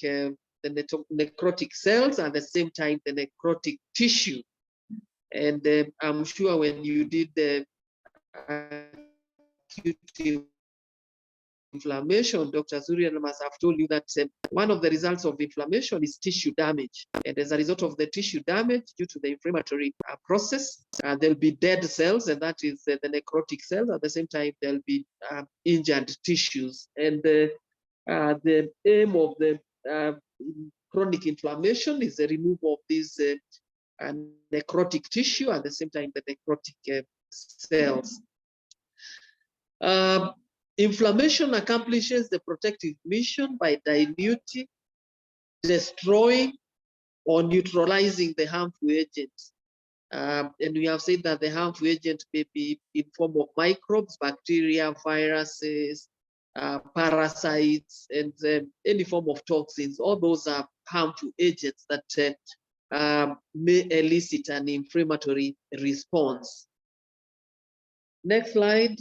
necrotic cells, and at the same time the necrotic tissue. And I'm sure when you did the acute inflammation, Dr. Zurian must have told you that one of the results of inflammation is tissue damage. And as a result of the tissue damage due to the inflammatory process, there'll be dead cells, and that is the necrotic cells. At the same time, there'll be injured tissues. And the aim of the chronic inflammation is the removal of these necrotic tissue, at the same time the necrotic cells. Inflammation accomplishes the protective mission by diluting, destroying, or neutralizing the harmful agents. And we have said that the harmful agent may be in form of microbes, bacteria, viruses, parasites, and any form of toxins. All those are harmful agents that may elicit an inflammatory response. Next slide.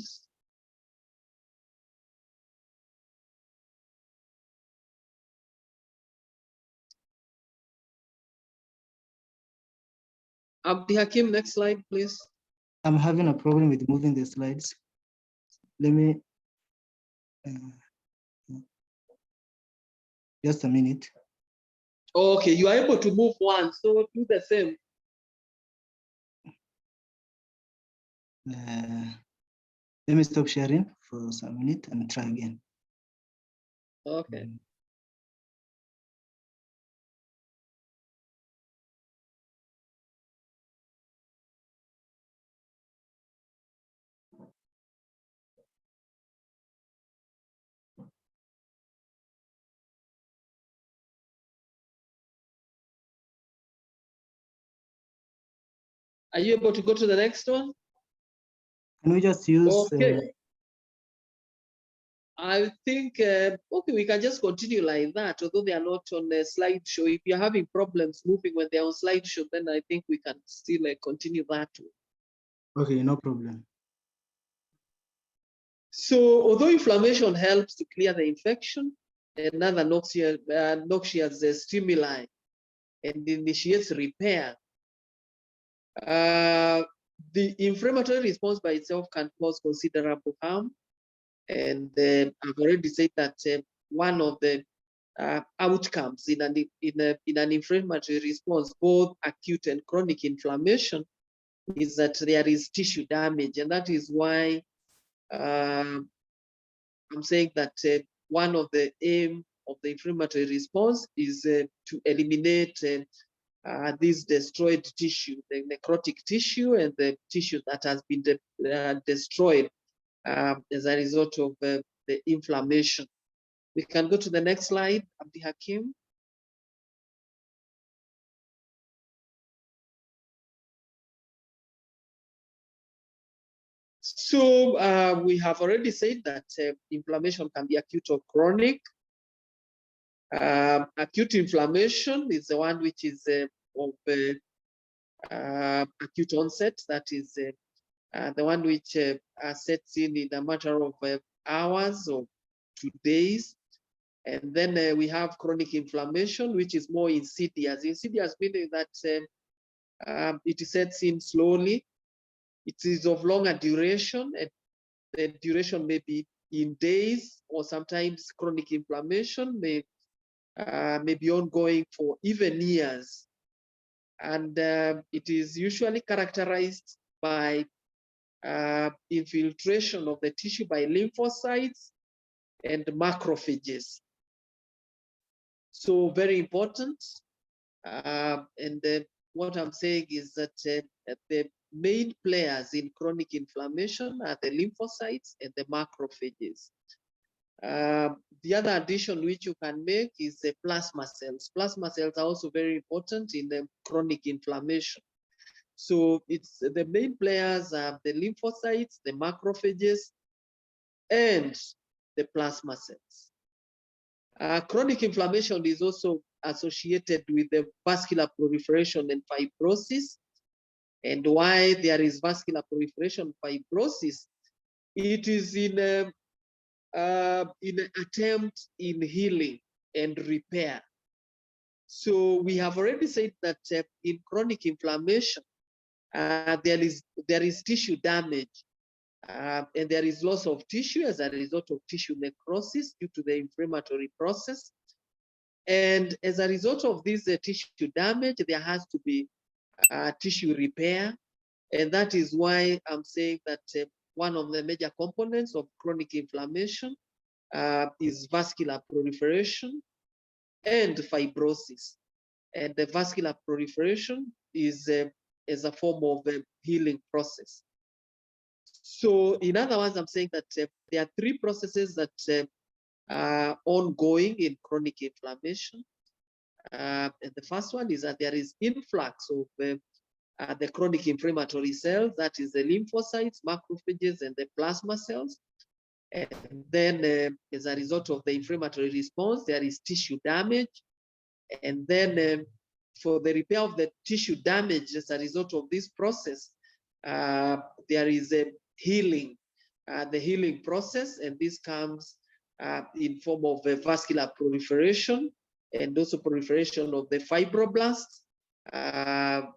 Abdi Hakim, next slide, please. I'm having a problem with moving the slides. Let me, just a minute. Okay, you are able to move one, so do the same. Let me stop sharing for some minute and try again. Okay. Are you able to go to the next one? Can we just use? Okay. I think, okay, we can just continue like that, although they are not on the slideshow. If you're having problems moving when they're on slideshow, then I think we can still continue that way. Okay, no problem. So, although inflammation helps to clear the infection and other noxious stimuli and initiates repair, the inflammatory response by itself can cause considerable harm. And I've already said that one of the outcomes in an inflammatory response, both acute and chronic inflammation, is that there is tissue damage. And that is why I'm saying that one of the aim of the inflammatory response is to eliminate this destroyed tissue, the necrotic tissue and the tissue that has been destroyed as a result of the inflammation. We can go to the next slide, Abdi Hakim. So we have already said that inflammation can be acute or chronic. Acute inflammation is the one which is of acute onset, that is the one which sets in a matter of hours or 2 days. And then we have chronic inflammation, which is more insidious. Insidious meaning that it sets in slowly. It is of longer duration, and the duration may be in days, or sometimes chronic inflammation may be ongoing for even years. And it is usually characterized by infiltration of the tissue by lymphocytes and macrophages. So very important. And what I'm saying is that the main players in chronic inflammation are the lymphocytes and the macrophages. The other addition which you can make is the plasma cells. Plasma cells are also very important in the chronic inflammation. So it's the main players are the lymphocytes, the macrophages, and the plasma cells. Chronic inflammation is also associated with the vascular proliferation and fibrosis. And why there is vascular proliferation fibrosis, it is in an attempt in healing and repair. So we have already said that in chronic inflammation, there is tissue damage, and there is loss of tissue as a result of tissue necrosis due to the inflammatory process. And as a result of this tissue damage, there has to be tissue repair. And that is why I'm saying that one of the major components of chronic inflammation is vascular proliferation and fibrosis. And the vascular proliferation is as a form of a healing process. So in other words, I'm saying that there are three processes that are ongoing in chronic inflammation. And the first one is that there is influx of the chronic inflammatory cells, that is the lymphocytes, macrophages, and the plasma cells. And then as a result of the inflammatory response, there is tissue damage. And then for the repair of the tissue damage as a result of this process, there is a healing, the healing process, and this comes in form of a vascular proliferation and also proliferation of the fibroblasts, and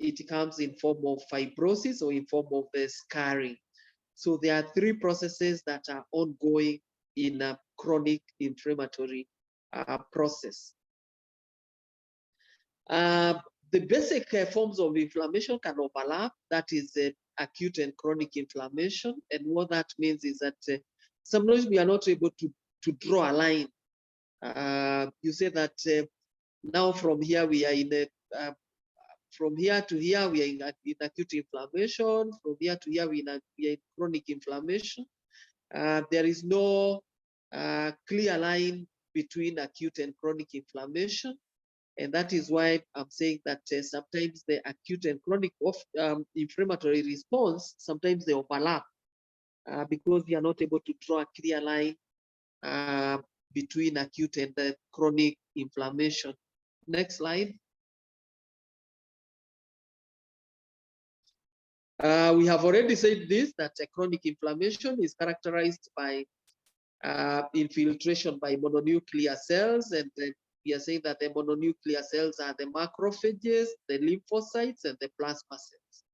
it comes in form of fibrosis or in form of scarring. So there are three processes that are ongoing in a chronic inflammatory process. The basic forms of inflammation can overlap. That is acute and chronic inflammation. And what that means is that sometimes we are not able to draw a line. You say that now from here we are in a, from here to here we are in acute inflammation. From here to here we are in chronic inflammation. There is no clear line between acute and chronic inflammation. And that is why I'm saying that sometimes the acute and chronic inflammatory response, sometimes they overlap because we are not able to draw a clear line between acute and chronic inflammation. Next slide. We have already said this, that chronic inflammation is characterized by infiltration by mononuclear cells, and we are saying that the mononuclear cells are the macrophages, the lymphocytes, and the plasma cells.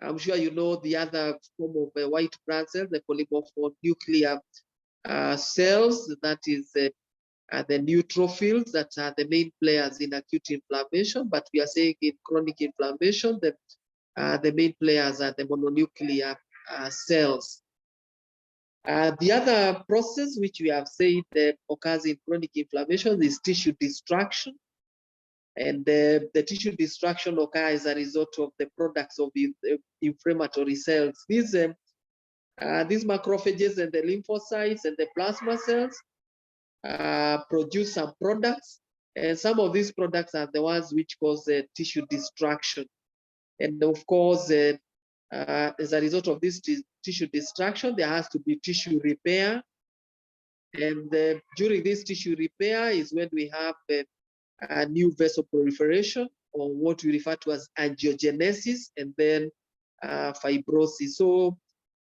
I'm sure you know the other form of white blood cells, the polymononuclear cells, that is the neutrophils that are the main players in acute inflammation, but we are saying in chronic inflammation, the main players are the mononuclear cells. The other process which we have said occurs in chronic inflammation is tissue destruction. And the tissue destruction occurs as a result of the products of the inflammatory cells. These macrophages and the lymphocytes and the plasma cells produce some products. And some of these products are the ones which cause tissue destruction. And of course, as a result of this tissue destruction, there has to be tissue repair. And during this tissue repair is when we have a new vessel proliferation, or what we refer to as angiogenesis, and then fibrosis. So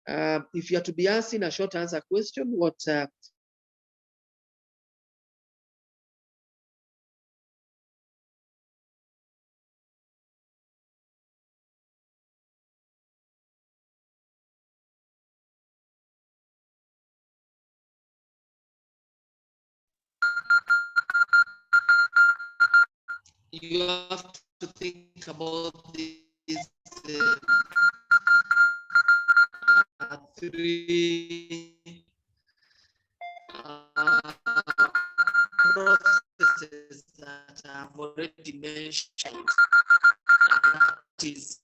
if you are to be asking a short answer question, what you have to think about these three processes that I've already mentioned. That is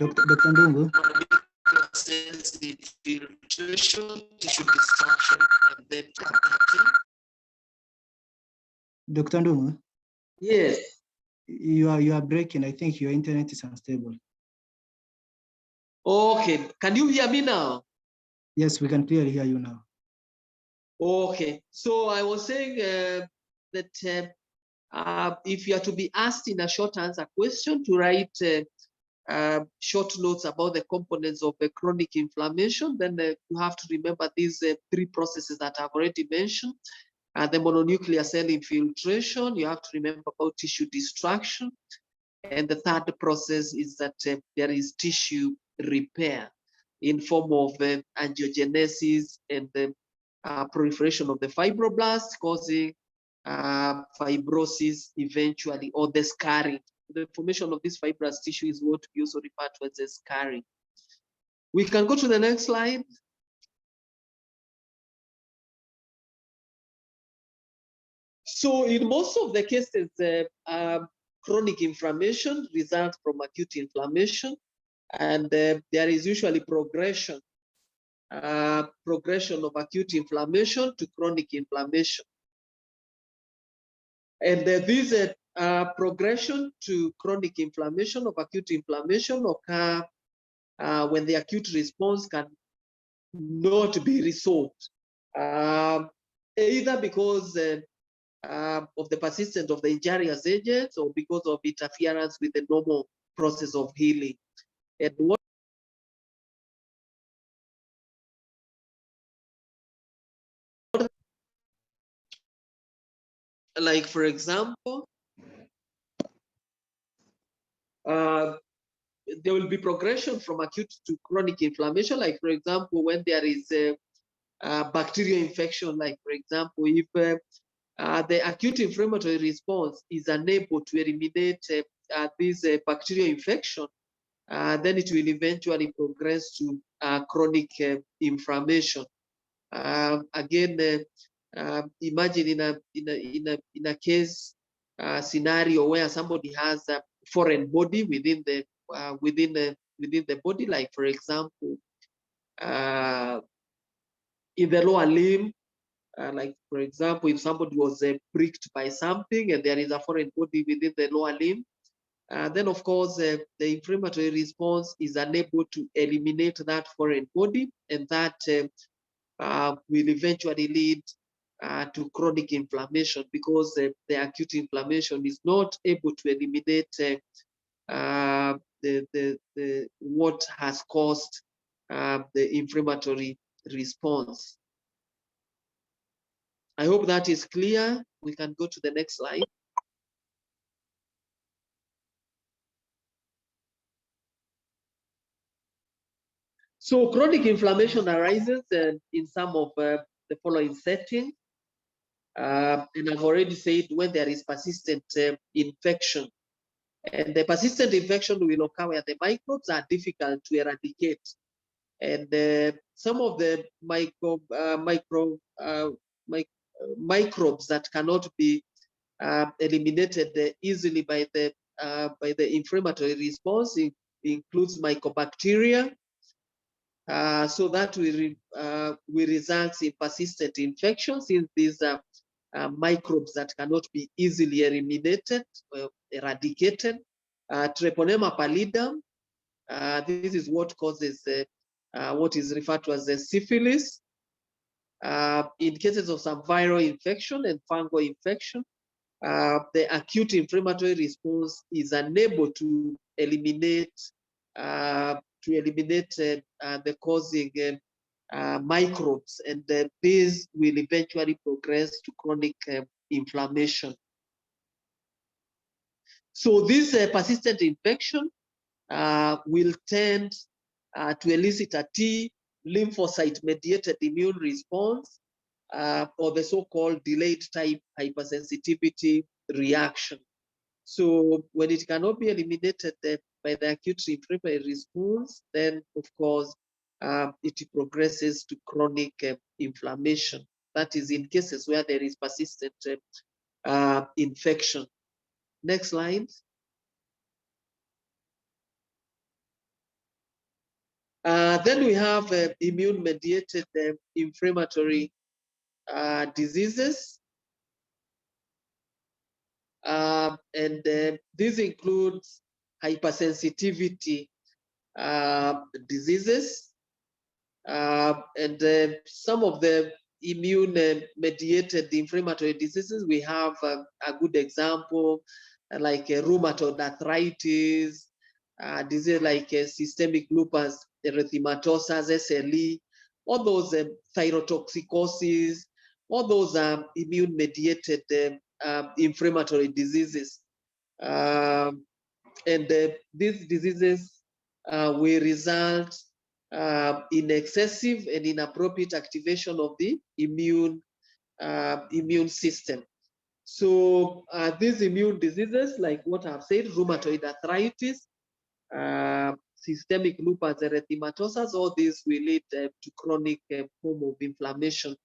Dr. Ndungu. Cells infiltration, tissue destruction, and then cutting. Dr. Ndungu. Yes. You are breaking. I think your internet is unstable. Okay. Can you hear me now? Yes, we can clearly hear you now. Okay. So I was saying that if you are to be asked in a short answer question to write short notes about the components of the chronic inflammation, then you have to remember these three processes that I've already mentioned. The mononuclear cell infiltration, you have to remember about tissue destruction. And the third process is that there is tissue repair in form of angiogenesis and the proliferation of the fibroblasts, causing fibrosis eventually, or the scarring. The formation of this fibrous tissue is what we also refer to as a scarring. We can go to the next slide. So in most of the cases, chronic inflammation results from acute inflammation, and there is usually progression of acute inflammation to chronic inflammation. And this progression to chronic inflammation of acute inflammation occur when the acute response can not be resolved, either because of the persistence of the injurious agents or because of interference with the normal process of healing. And what like, for example, there will be progression from acute to chronic inflammation. Like, for example, when there is a bacterial infection, like, for example, if the acute inflammatory response is unable to eliminate this bacterial infection, then it will eventually progress to chronic inflammation. Again, imagine in a case scenario where somebody has a foreign body within the body, like, for example, in the lower limb, like, for example, if somebody was pricked by something and there is a foreign body within the lower limb, then of course the inflammatory response is unable to eliminate that foreign body, and that will eventually lead to chronic inflammation, because the acute inflammation is not able to eliminate what has caused the inflammatory response. I hope that is clear. We can go to the next slide. So chronic inflammation arises in some of the following settings. And I've already said, when there is persistent infection. And the persistent infection will occur where the microbes are difficult to eradicate. And some of the microbes that cannot be eliminated easily by the inflammatory response includes mycobacteria. So that will result in persistent infections, since these are microbes that cannot be easily eliminated, eradicated. Treponema pallidum, this is what causes what is referred to as the syphilis. In cases of some viral infection and fungal infection, the acute inflammatory response is unable to eliminate the causing microbes, and these will eventually progress to chronic inflammation. So this persistent infection will tend to elicit a T lymphocyte-mediated immune response, or the so-called delayed type hypersensitivity reaction. So when it cannot be eliminated by the acute inflammatory response, then of course it progresses to chronic inflammation. That is in cases where there is persistent infection. Next slide. Then we have immune-mediated inflammatory diseases. And this includes hypersensitivity diseases. And some of the immune-mediated inflammatory diseases, we have a good example, like rheumatoid arthritis, disease like systemic lupus erythematosus, SLE, all those thyrotoxicosis, all those are immune-mediated inflammatory diseases. And these diseases will result in excessive and inappropriate activation of the immune system. So these immune diseases, like what I've said, rheumatoid arthritis, systemic lupus erythematosus, all these will lead to chronic form of inflammation.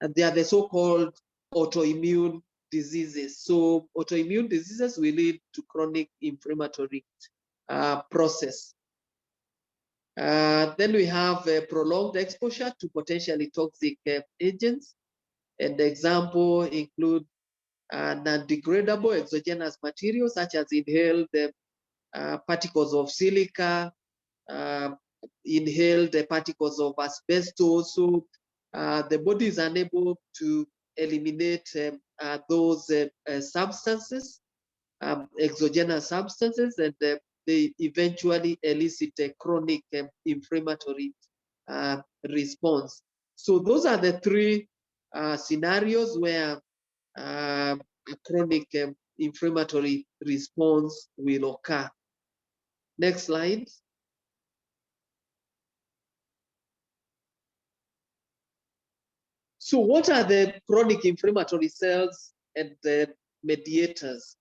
And they are the so-called autoimmune diseases. So autoimmune diseases will lead to chronic inflammatory process. Then we have prolonged exposure to potentially toxic agents. And the example include non-degradable exogenous materials such as inhaled particles of silica, inhaled particles of asbestos. So the body is unable to eliminate those substances, exogenous substances, and they eventually elicit a chronic inflammatory response. So those are the three scenarios where a chronic inflammatory response will occur. Next slide. So what are the chronic inflammatory cells and the mediators?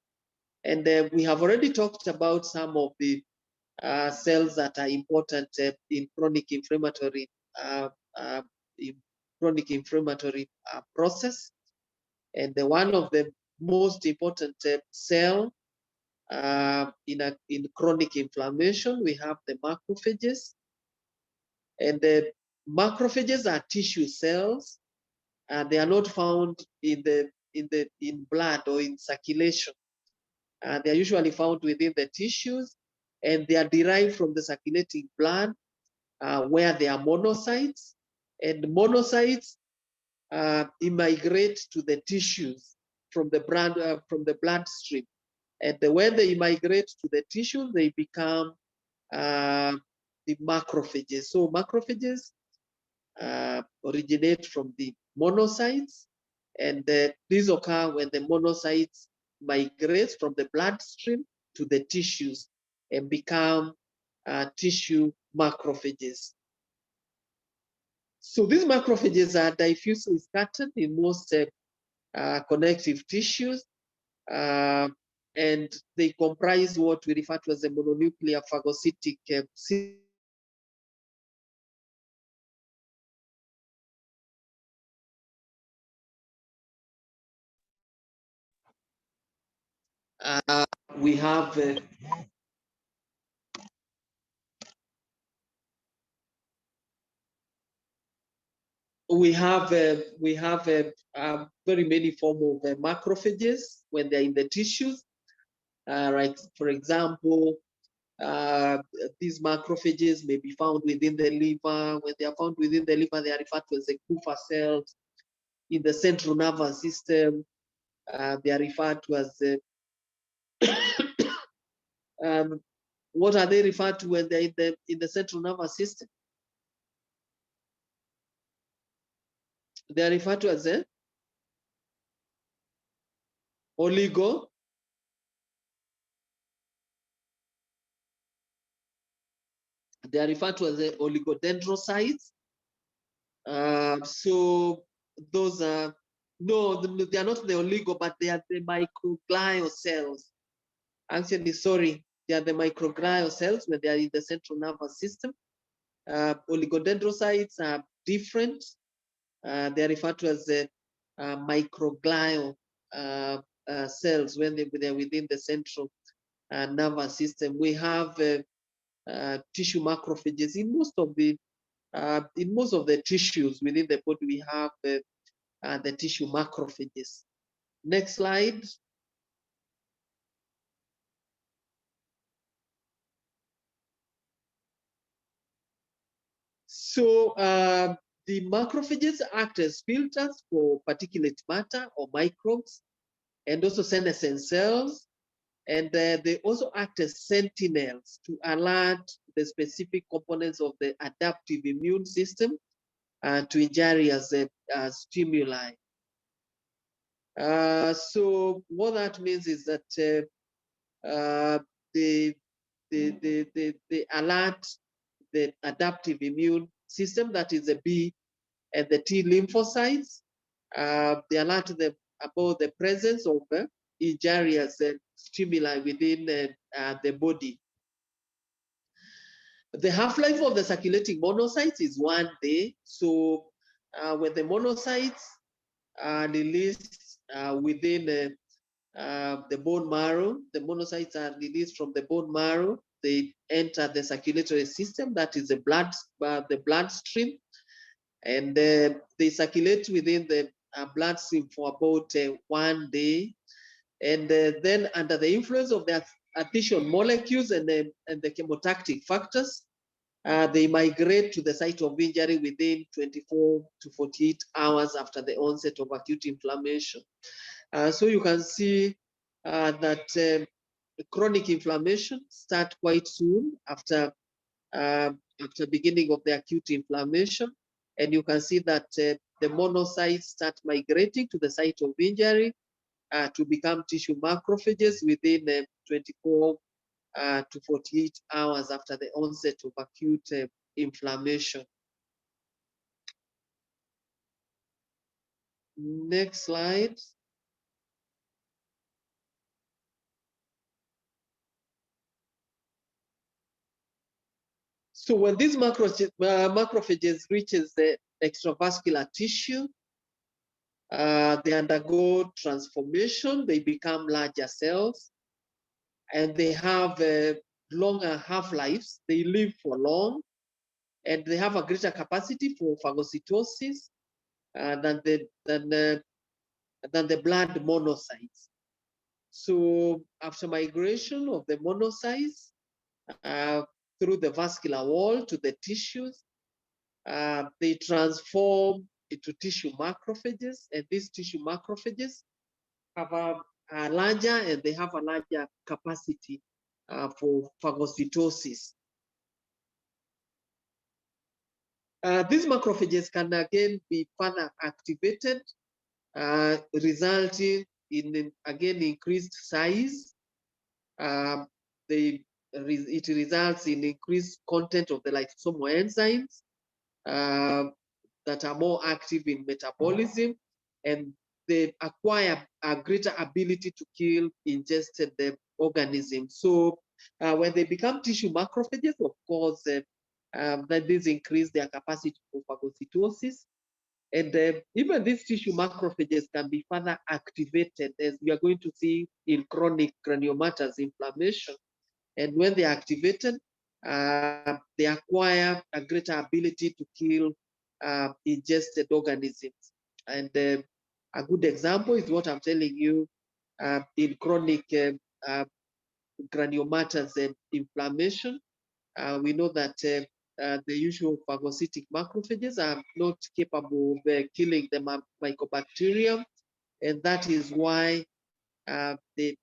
And we have already talked about some of the cells that are important in chronic inflammatory process. And one of the most important cell in chronic inflammation, we have the macrophages. And the macrophages are tissue cells. They are not found in blood or in circulation. They are usually found within the tissues, and they are derived from the circulating blood, where they are monocytes. And monocytes immigrate to the tissues from the bloodstream. And when they migrate to the tissues, they become the macrophages. So macrophages originate from the monocytes, and these occur when the monocytes migrate from the bloodstream to the tissues and become tissue macrophages. So these macrophages are diffusely scattered in most connective tissues, and they comprise what we refer to as a mononuclear phagocytic we have very many forms of macrophages when they're in the tissues. Right, for example, these macrophages may be found within the liver. When they are found within the liver, they are referred to as the Kupffer cells. In the central nervous system, they are referred to as the what are they referred to when they're in the central nervous system? They are referred to as the oligo. They are referred to as the oligodendrocytes. So those are no, they are not the oligo, but they are the microglial cells. Actually, sorry, they are the microglial cells when they are in the central nervous system. Oligodendrocytes are different. They are referred to as the microglial cells when they're within the central nervous system. We have tissue macrophages in most of the tissues within the body. We have the tissue macrophages. Next slide. So the macrophages act as filters for particulate matter or microbes, and also senescent cells. And they also act as sentinels to alert the specific components of the adaptive immune system to injurious stimuli. So what that means is that they alert the adaptive immune system, that is the B and the T lymphocytes. They alert them about the presence of injurious stimuli within the body. The half-life of the circulating monocytes is 1 day. So when the monocytes are released within the bone marrow, the monocytes are released from the bone marrow. They enter the circulatory system, that is the bloodstream, and they circulate within the bloodstream for about 1 day. And then under the influence of the adhesion molecules and the chemotactic factors, they migrate to the site of injury within 24 to 48 hours after the onset of acute inflammation. So you can see that chronic inflammation starts quite soon after beginning of the acute inflammation. And you can see that the monocytes start migrating to the site of injury to become tissue macrophages within 24 to 48 hours after the onset of acute inflammation. Next slide. So when these macrophages reaches the extravascular tissue, they undergo transformation, they become larger cells, and they have longer half-lives. They live for long, and they have a greater capacity for phagocytosis than the blood monocytes. So after migration of the monocytes through the vascular wall to the tissues, they transform into tissue macrophages, and these tissue macrophages have a larger, and they have a larger capacity for phagocytosis. These macrophages can again be further activated, resulting in again increased size. It results in increased content of the lysosomal enzymes that are more active in metabolism, and they acquire a greater ability to kill ingested organisms. So when they become tissue macrophages, of course, that these increase their capacity for phagocytosis. And even these tissue macrophages can be further activated, as we are going to see in chronic granulomatous inflammation. And when they are activated, they acquire a greater ability to kill ingested organisms. And a good example is what I'm telling you in chronic granulomatous inflammation. We know that the usual phagocytic macrophages are not capable of killing the mycobacterium, and that is why the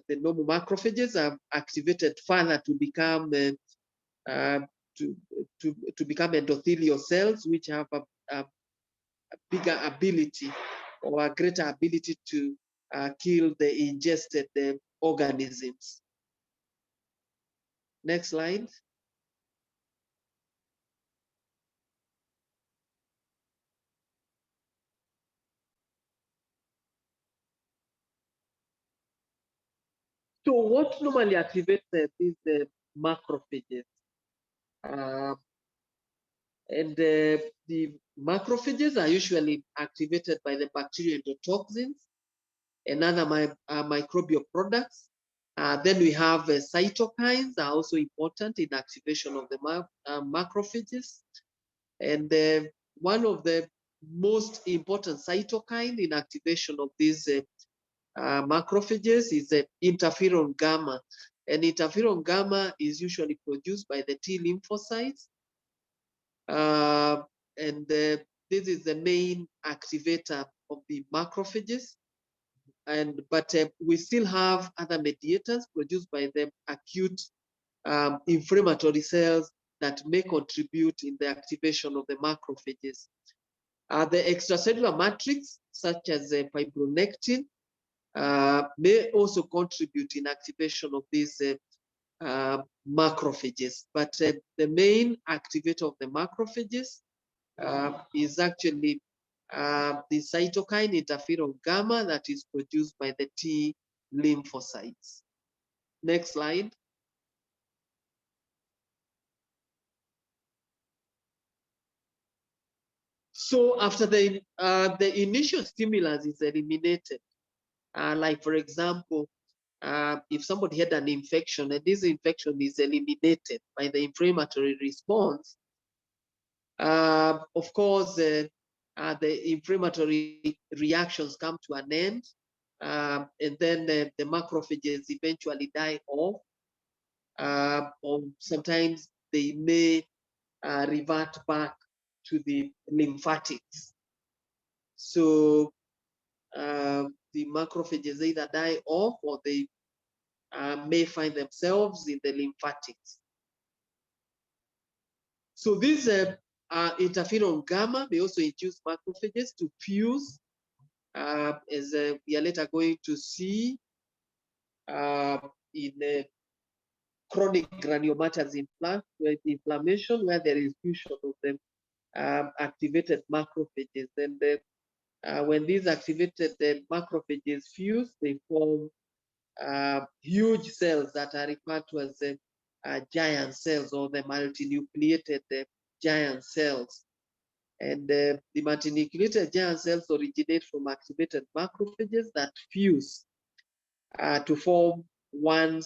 normal macrophages are activated further to become to become endothelial cells, which have a bigger ability or a greater ability to kill the ingested organisms. Next slide. So what normally activates these macrophages? And the macrophages are usually activated by the bacterial endotoxins and other microbial products. Then we have cytokines are also important in activation of the macrophages. And one of the most important cytokine in activation of these macrophages is interferon gamma. And interferon gamma is usually produced by the T lymphocytes. And this is the main activator of the macrophages. But we still have other mediators produced by the acute inflammatory cells that may contribute in the activation of the macrophages. The extracellular matrix, such as fibronectin, may also contribute in activation of these macrophages. But the main activator of the macrophages is actually the cytokine interferon gamma that is produced by the T lymphocytes. Next slide. So after the initial stimulus is eliminated, like for example, if somebody had an infection and this infection is eliminated by the inflammatory response, of course, the inflammatory reactions come to an end, and then the macrophages eventually die off, or sometimes they may revert back to the lymphatics. So the macrophages either die off or they may find themselves in the lymphatics. So these interferon gamma may also induce macrophages to fuse, as we are later going to see in chronic granulomatous inflammation, where there is fusion of the activated macrophages. And when these activated macrophages fuse, they form huge cells that are referred to as giant cells, or the multinucleated giant cells. And the multinucleated giant cells originate from activated macrophages that fuse to form one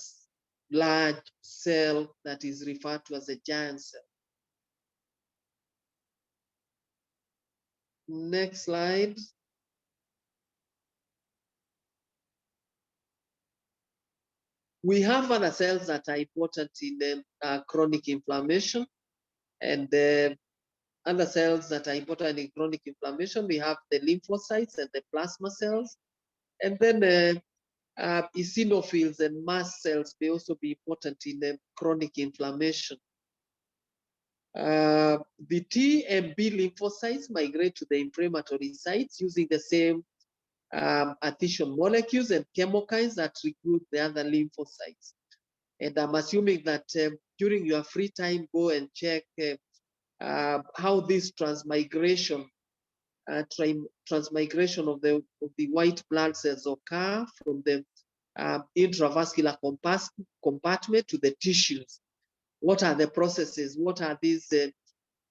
large cell that is referred to as a giant cell. Next slide. We have other cells that are important in chronic inflammation, and other cells that are important in chronic inflammation. We have the lymphocytes and the plasma cells, and then eosinophils and mast cells may also be important in chronic inflammation. The T and B lymphocytes migrate to the inflammatory sites using the same adhesion molecules and chemokines that recruit the other lymphocytes. And I'm assuming that during your free time, go and check how this transmigration of the white blood cells occur from the intravascular compartment to the tissues. What are the processes? What are these?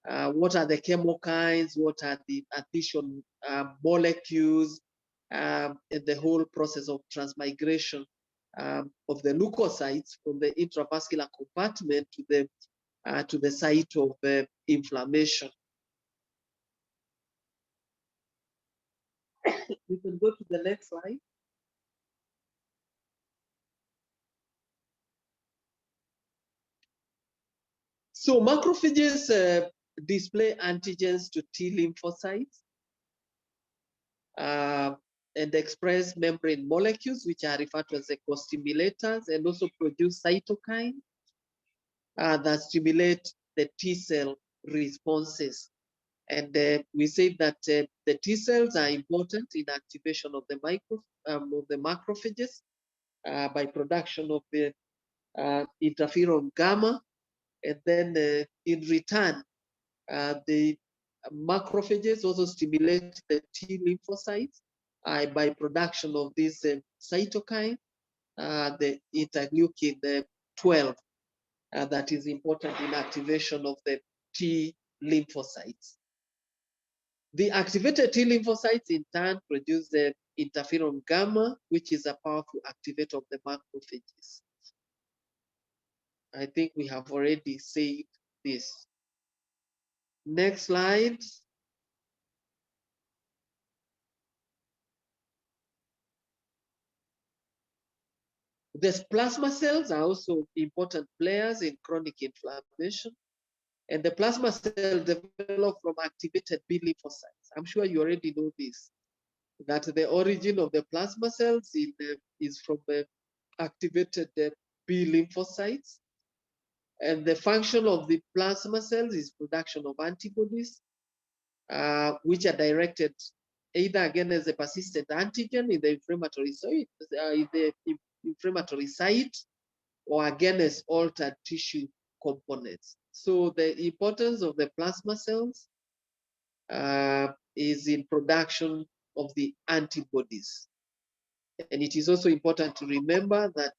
What are the chemokines? What are the adhesion molecules? And the whole process of transmigration of the leukocytes from the intravascular compartment to the site of inflammation. We can go to the next slide. So macrophages display antigens to T lymphocytes and express membrane molecules, which are referred to as co-stimulators, and also produce cytokine that stimulate the T cell responses. And we say that the T cells are important in activation of the macrophages by production of the interferon gamma, and then in return, the macrophages also stimulate the T lymphocytes by production of this cytokine, the interleukin 12, that is important in activation of the T lymphocytes. The activated T lymphocytes in turn produce the interferon gamma, which is a powerful activator of the macrophages. I think we have already said this. Next slide. The plasma cells are also important players in chronic inflammation, and the plasma cell develop from activated B lymphocytes. I'm sure you already know this, that the origin of the plasma cells is from the activated B lymphocytes, and the function of the plasma cells is production of antibodies, which are directed either again as a persistent antigen in the inflammatory site, or again as altered tissue components. So the importance of the plasma cells is in production of the antibodies. And it is also important to remember that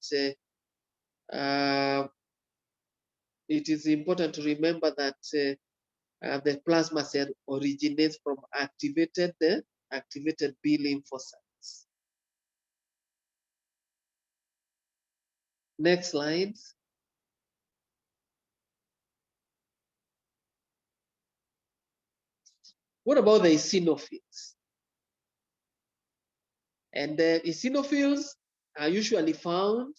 the plasma cell originates from activated B lymphocytes. Next slide. What about the eosinophils? And the eosinophils are usually found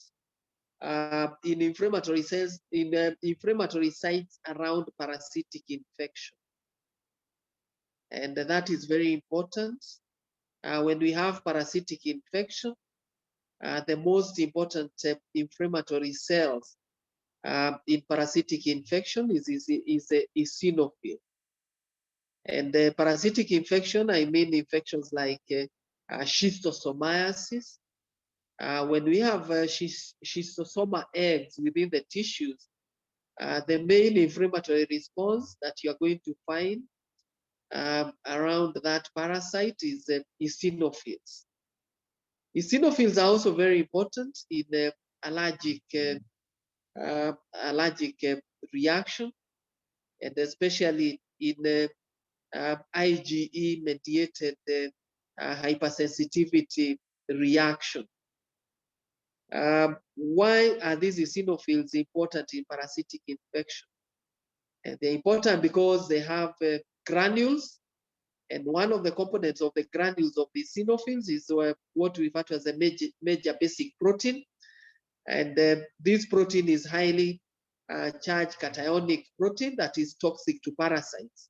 in inflammatory cells, in inflammatory sites around parasitic infection. And that is very important. When we have parasitic infection, the most important inflammatory cells in parasitic infection is a eosinophil. And the parasitic infection, I mean infections like schistosomiasis. When we have schistosoma eggs within the tissues, the main inflammatory response that you are going to find around that parasite is eosinophils. Eosinophils are also very important in allergic reaction, and especially in IgE-mediated hypersensitivity reaction. Why are these eosinophils important in parasitic infection? And they're important because they have granules, and one of the components of the granules of the eosinophils is what we refer to as a major basic protein. And this protein is highly charged cationic protein that is toxic to parasites.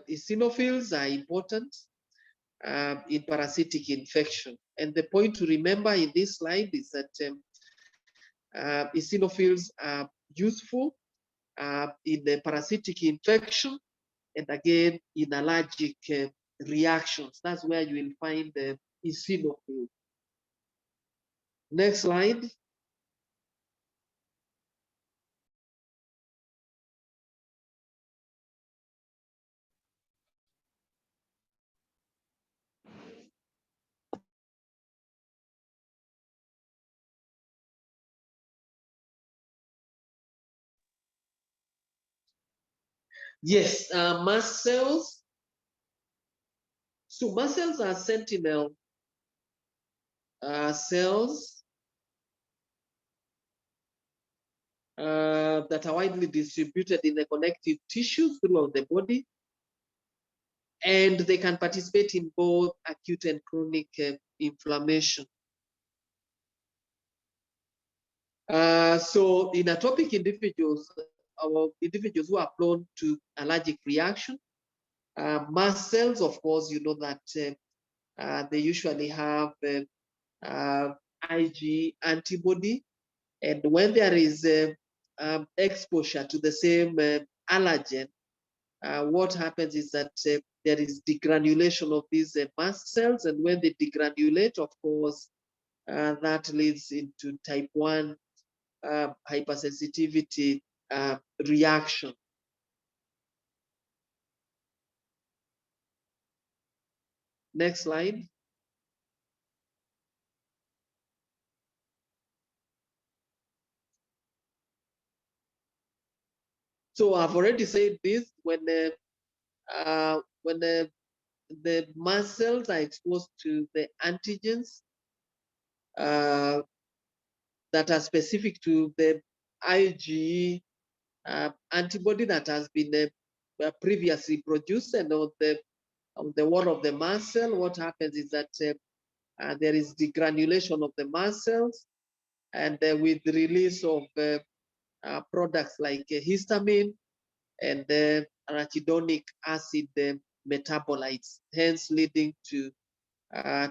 Eosinophils are important in parasitic infection. And the point to remember in this slide is that eosinophils are useful in the parasitic infection, and again in allergic reactions. That's where you will find the eosinophil. Next slide. Yes, mast cells. So mast cells are sentinel cells that are widely distributed in the connective tissues throughout the body, and they can participate in both acute and chronic inflammation. So in atopic individuals, or individuals who are prone to allergic reaction, mast cells, of course, you know that they usually have IgE antibody, and when there is exposure to the same allergen, what happens is that there is degranulation of these mast cells, and when they degranulate, of course, that leads into type 1 hypersensitivity reaction. Next slide. So I've already said this: when the mast cells are exposed to the antigens that are specific to the IgE antibody that has been previously produced, and on the wall of the mast cell, what happens is that there is degranulation of the mast cells, and with the release of products like histamine and arachidonic acid metabolites, hence leading to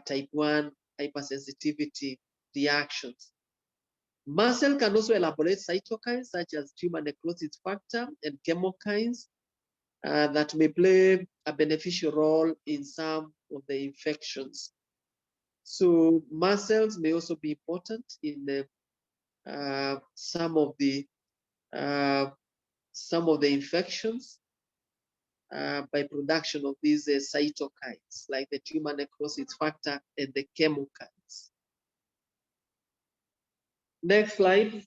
type 1 hypersensitivity reactions. Mast cell can also elaborate cytokines such as tumor necrosis factor and chemokines that may play a beneficial role in some of the infections. So mast cells may also be important in some of the infections by production of these cytokines, like the tumor necrosis factor and the chemokines. Next slide.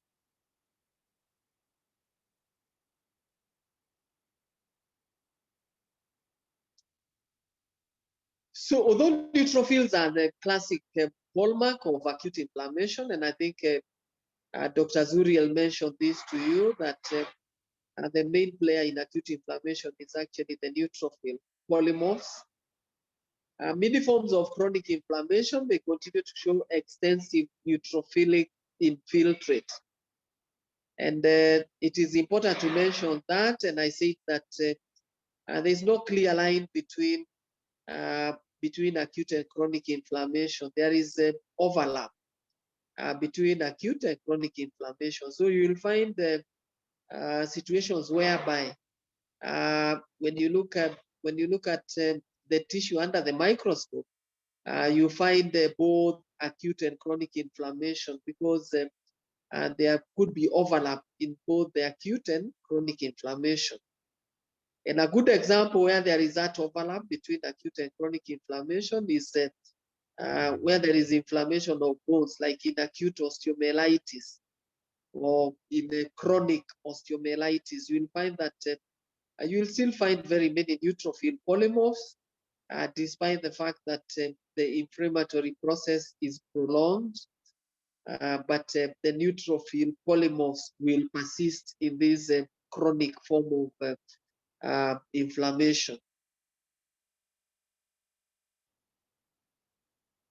So although neutrophils are the classic hallmark of acute inflammation, and I think Dr. Zuriel mentioned this to you, that the main player in acute inflammation is actually the neutrophil polymorphs. Many forms of chronic inflammation may continue to show extensive neutrophilic infiltrate. And it is important to mention that, and I say that there's no clear line between acute and chronic inflammation. There is an overlap between acute and chronic inflammation. So you will find situations whereby when you look at the tissue under the microscope, you find both acute and chronic inflammation, because there could be overlap in both the acute and chronic inflammation. And a good example where there is that overlap between acute and chronic inflammation is where there is inflammation of bones, like in acute osteomyelitis or in the chronic osteomyelitis. You will find that you will still find very many neutrophil polymorphs, despite the fact that the inflammatory process is prolonged. But the neutrophil polymorphs will persist in this chronic form of inflammation.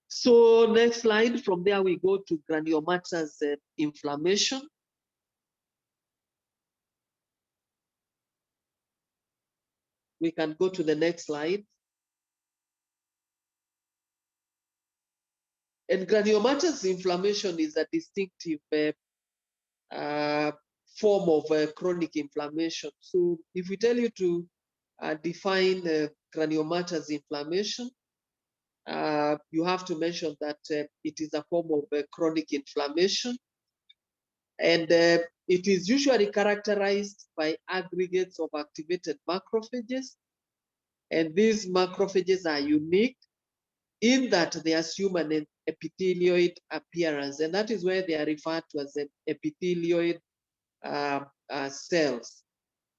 So next slide, from there we go to granulomatous inflammation. We can go to the next slide. And granulomatous inflammation is a distinctive form of chronic inflammation. So if we tell you to define granulomatous inflammation, you have to mention that it is a form of chronic inflammation, and it is usually characterized by aggregates of activated macrophages, and these macrophages are unique in that they assume an epithelioid appearance, and that is where they are referred to as epithelioid cells.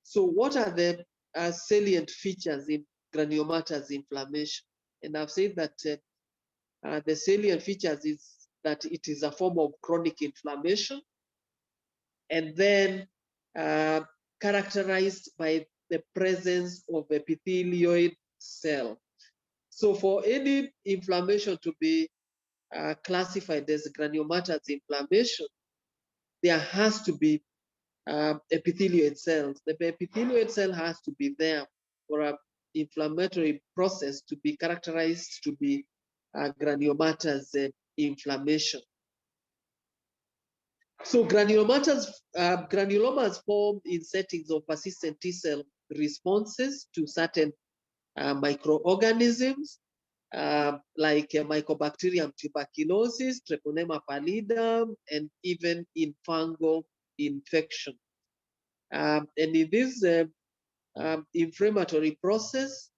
So what are the salient features in granulomatous inflammation? And I've said that the salient features is that it is a form of chronic inflammation, and then characterized by the presence of epithelioid cell. So for any inflammation to be classified as granulomatous inflammation, there has to be epithelioid cells. The epithelioid cell has to be there for an inflammatory process to be characterized to be granulomatous inflammation. So granulomas form in settings of persistent T cell responses to certain microorganisms, like Mycobacterium tuberculosis, Treponema pallidum, and even in fungal infection. And in this inflammatory process,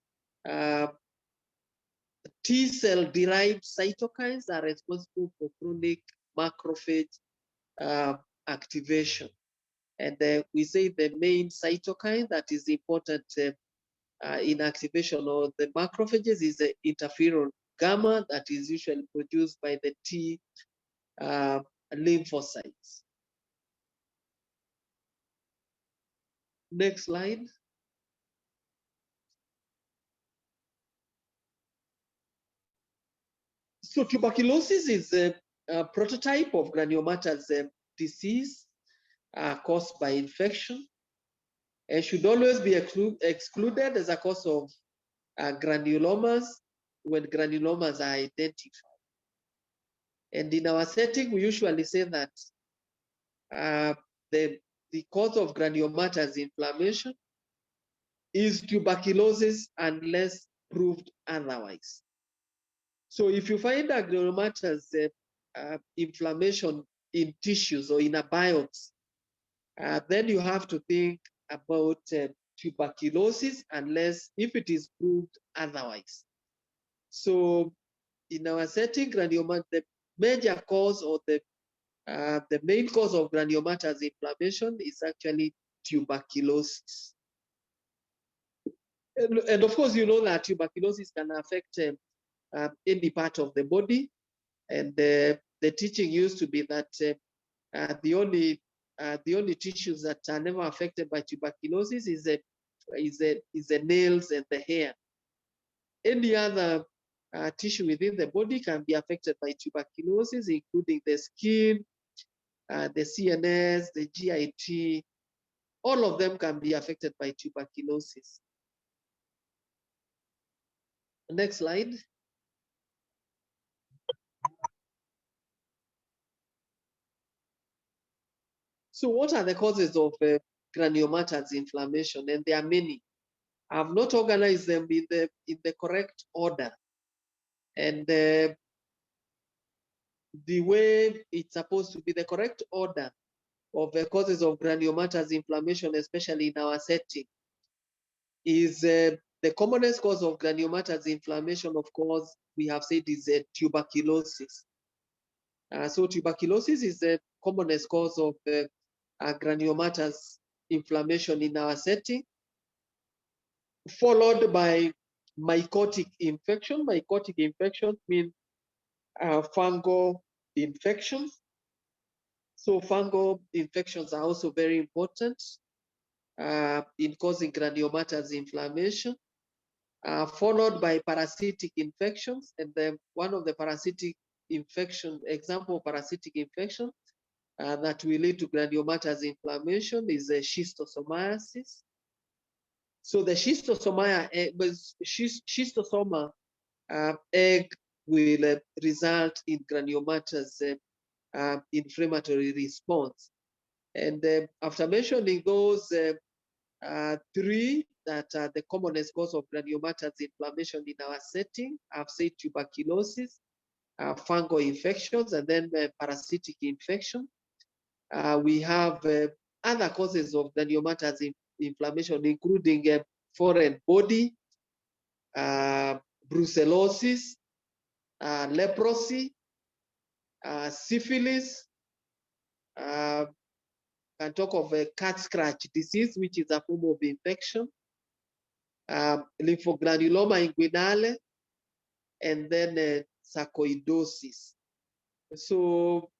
T cell derived cytokines are responsible for chronic macrophage activation. And we say the main cytokine that is important in activation of the macrophages is the interferon gamma that is usually produced by the T lymphocytes. Next slide. So tuberculosis is a prototype of granulomatous disease caused by infection, and should always be excluded as a cause of granulomas when granulomas are identified. And in our setting, we usually say that the cause of granulomatous inflammation is tuberculosis unless proved otherwise. So if you find a granulomatous inflammation in tissues or in a biopsy, then you have to think about tuberculosis unless if it is proved otherwise. So in our setting, the major cause or the main cause of granulomatous inflammation is actually tuberculosis. And of course, you know that tuberculosis can affect any part of the body. And the teaching used to be that the only tissues that are never affected by tuberculosis is the nails and the hair. Any other tissue within the body can be affected by tuberculosis, including the skin, the CNS, the GIT. All of them can be affected by tuberculosis. Next slide. So what are the causes of granulomatous inflammation? And there are many. I've not organized them in the correct order. And the way it's supposed to be, the correct order of the causes of granulomatous inflammation, especially in our setting, is the commonest cause of granulomatous inflammation, of course, we have said is tuberculosis. So tuberculosis is the commonest cause of granulomatous inflammation in our setting, followed by mycotic infection. Mycotic infection means fungal infections. So fungal infections are also very important in causing granulomatous inflammation, followed by parasitic infections. And then one of the parasitic example of parasitic infection that will lead to granulomatous inflammation is schistosomiasis. So the schistosoma egg will result in granulomatous inflammatory response. And after mentioning those three that are the commonest cause of granulomatous inflammation in our setting, I've said tuberculosis, fungal infections, and then parasitic infection. We have other causes of granulomatous inflammation, including foreign body, brucellosis, leprosy, syphilis. Can talk of a cat scratch disease, which is a form of infection, lymphogranuloma inguinale, and then sarcoidosis. So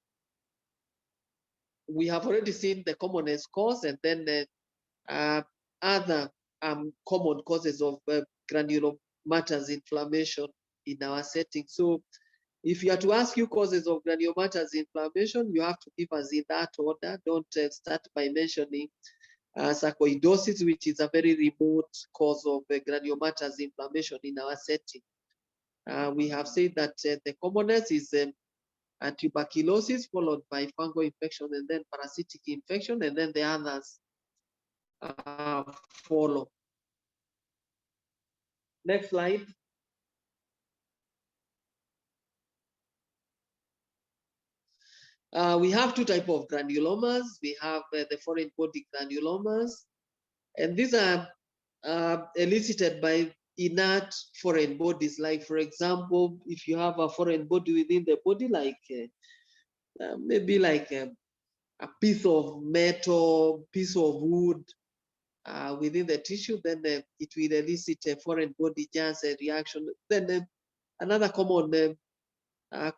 we have already seen the commonest cause, and then other common causes of granulomatous inflammation in our setting. So if you are to ask you causes of granulomatous inflammation, you have to give us in that order. Don't start by mentioning sarcoidosis, which is a very remote cause of granulomatous inflammation in our setting. We have said that the commonest is tuberculosis, followed by fungal infection, and then parasitic infection, and then the others follow. Next slide. We have two types of granulomas. We have the foreign body granulomas, and these are elicited by inert foreign bodies. Like, for example, if you have a foreign body within the body, like maybe like a piece of metal, piece of wood within the tissue, then it will elicit a foreign body just a reaction. Then another common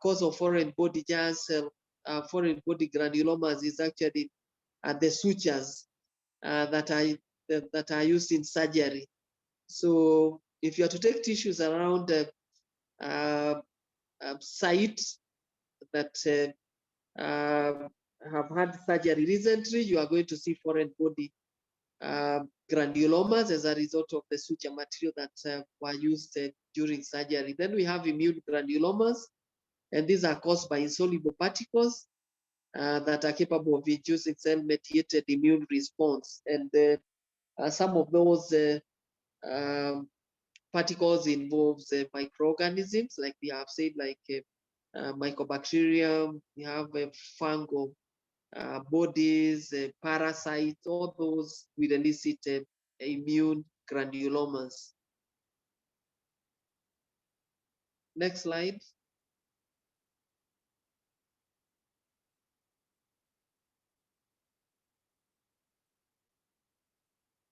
cause of foreign body germ cell, foreign body granulomas is actually the sutures that are used in surgery. So if you are to take tissues around sites that have had surgery recently, you are going to see foreign body granulomas as a result of the suture material that were used during surgery. Then we have immune granulomas, and these are caused by insoluble particles that are capable of inducing cell-mediated immune response. And some of those um, particles involves microorganisms, like we have said, like mycobacterium, we have fungal bodies, parasites, all those will elicit immune granulomas. Next slide.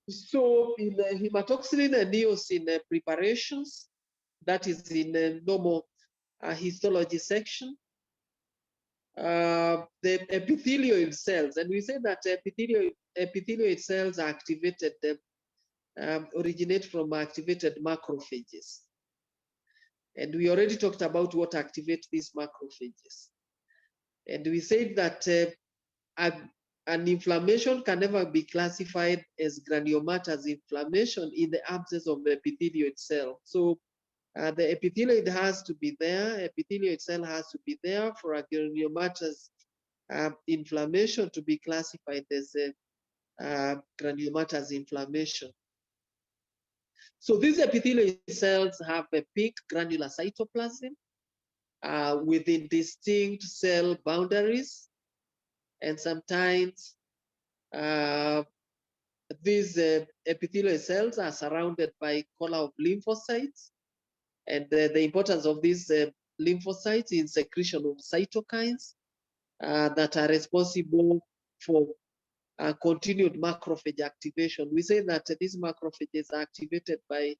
So in hematoxylin and eosin preparations, that is in normal histology section, the epithelial cells, and we say that epithelial cells are activated, originate from activated macrophages. And we already talked about what activates these macrophages. And we said that an inflammation can never be classified as granulomatous inflammation in the absence of the epithelial cell. So the epithelium has to be there, epithelial cell has to be there for a granulomatous inflammation to be classified as a granulomatous inflammation. So these epithelial cells have a pink granular cytoplasm within distinct cell boundaries, and sometimes these epithelial cells are surrounded by collar of lymphocytes, and the importance of these lymphocytes in secretion of cytokines that are responsible for continued macrophage activation. We say that these macrophages are activated by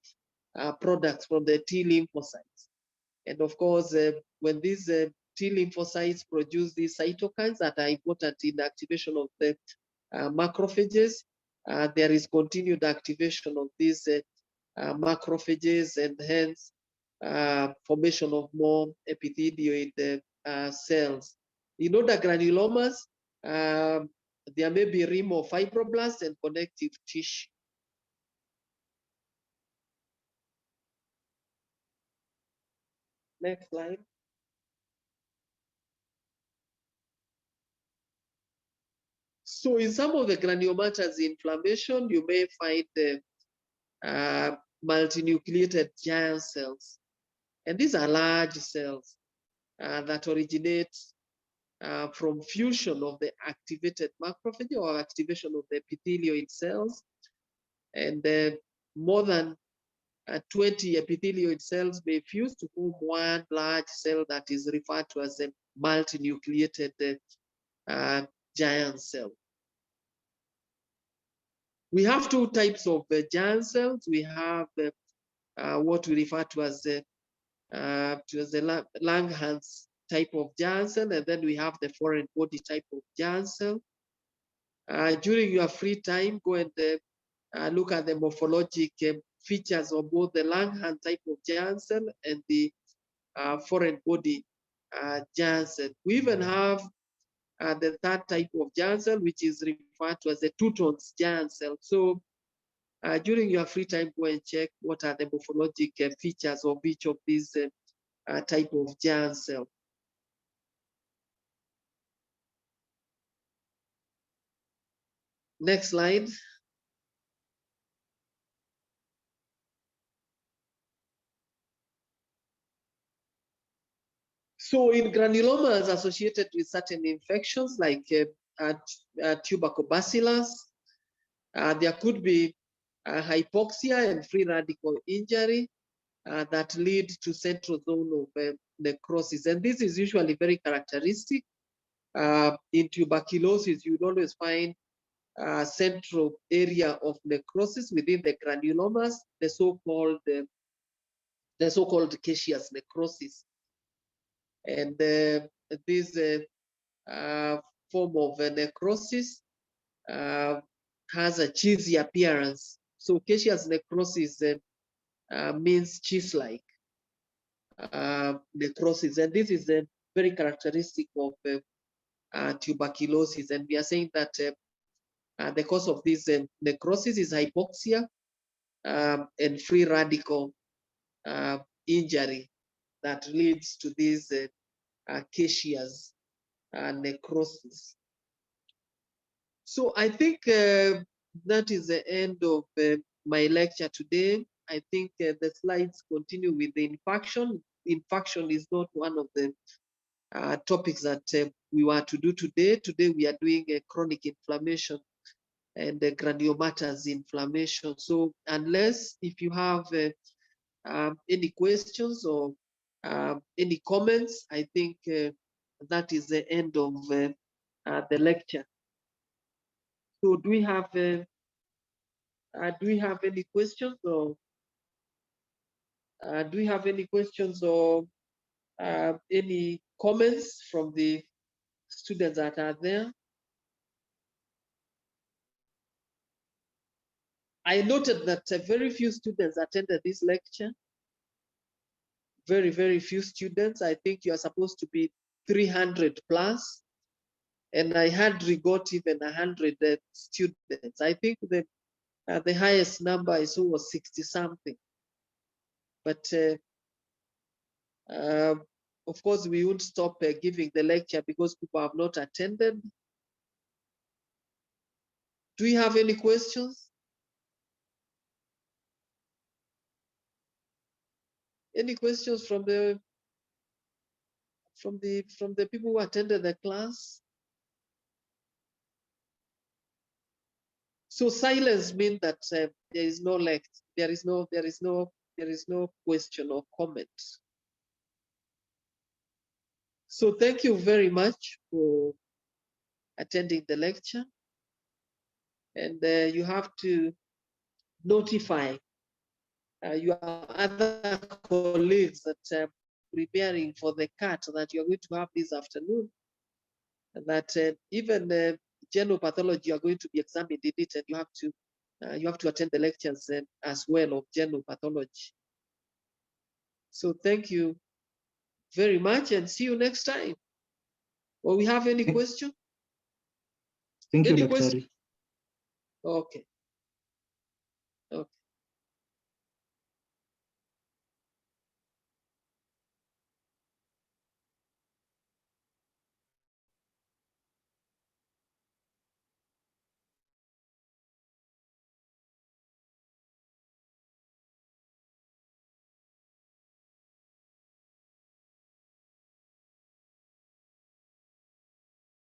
products from the T lymphocytes. And of course, when these T lymphocytes produce these cytokines that are important in the activation of the macrophages, there is continued activation of these macrophages, and hence formation of more epithelioid cells. In other granulomas, there may be rim of fibroblasts and connective tissue. Next slide. So in some of the granulomatous inflammation, you may find the multinucleated giant cells. And these are large cells that originate from fusion of the activated macrophage or activation of the epithelioid cells. And more than 20 epithelioid cells may fuse to form one large cell that is referred to as a multinucleated giant cell. We have two types of giant cells. We have what we refer to as the Langerhans type of giant cell, and then we have the foreign body type of giant cell. During your free time, go and look at the morphologic features of both the Langerhans type of giant cell and the foreign body giant cell. We even have the third type of giant cell, which is referred to as the two-tones giant cell. So during your free time, go and check what are the morphologic features of each of these type of giant cell. Next slide. So in granulomas associated with certain infections like tuberculous, there could be hypoxia and free radical injury that lead to central zone of necrosis. And this is usually very characteristic. In tuberculosis, you always find central area of necrosis within the granulomas, the so-called caseous necrosis. And this form of necrosis has a cheesy appearance. So caseous necrosis means cheese-like necrosis, and this is very characteristic of tuberculosis. And we are saying that the cause of this necrosis is hypoxia and free radical injury that leads to these caseous necrosis. So I think that is the end of my lecture today. I think the slides continue with the infarction. Infarction is not one of the topics that we were to do today. Today we are doing a chronic inflammation and the granulomatous inflammation. So unless if you have any questions or any comments, I think that is the end of the lecture. So do we have any questions, or do we have any questions or any comments from the students that are there? I noted that very few students attended this lecture. Very, very few students. I think you are supposed to be 300 plus. And I hardly got even 100 students. I think that the highest number I saw was 60 something. But of course, we won't stop giving the lecture because people have not attended. Do you have any questions? Any questions from the people who attended the class? So silence means that there is no lecture, there is no question or comment. So thank you very much for attending the lecture, and you have to notify your other colleagues that preparing for the CAT that you're going to have this afternoon, and that even general pathology you are going to be examined in it, and you have to attend the lectures as well of general pathology. So thank you very much, and see you next time. Or we have any question? Thank you, Any Dr. question? Okay.